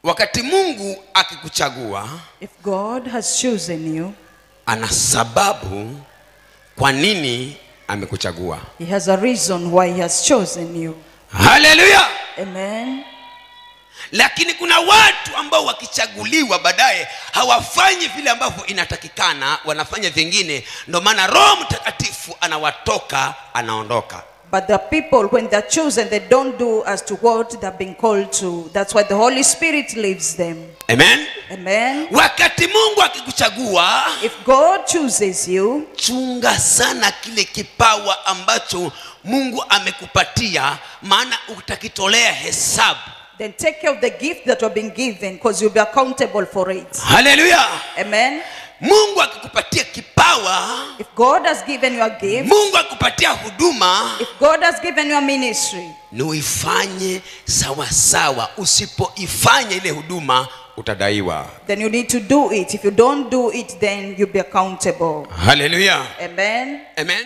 Wakati Mungu akikuchagua, if God has chosen you, ana sababu kwa nini amekuchagua. he has a reason why he has chosen you. Hallelujah. Amen. Lakini kuna watu ambao wakichaguliwa baadaye hawafanyi vile ambavyo inatakikana, wanafanya vingine, ndio maana Roho Mtakatifu anawatoka, anaondoka. But the people, when they're chosen, they don't do as to what they're being called to. That's why the Holy Spirit leaves them. Amen. Amen. Wakati Mungu akikuchagua, If God chooses you, chunga sana kile kipawa ambacho Mungu amekupatia, maana utakitolea hesabu. then take care of the gift that you're being given, because you'll be accountable for it. Hallelujah. Amen. Mungu akikupatia kipawa, If God has given you a gift, Mungu akupatia huduma, if God has given you a ministry, ni uifanye sawa sawa. Usipoifanya ile huduma utadaiwa. then you need to do it. If you don't do it, then you'll be accountable. Hallelujah. Amen. Amen.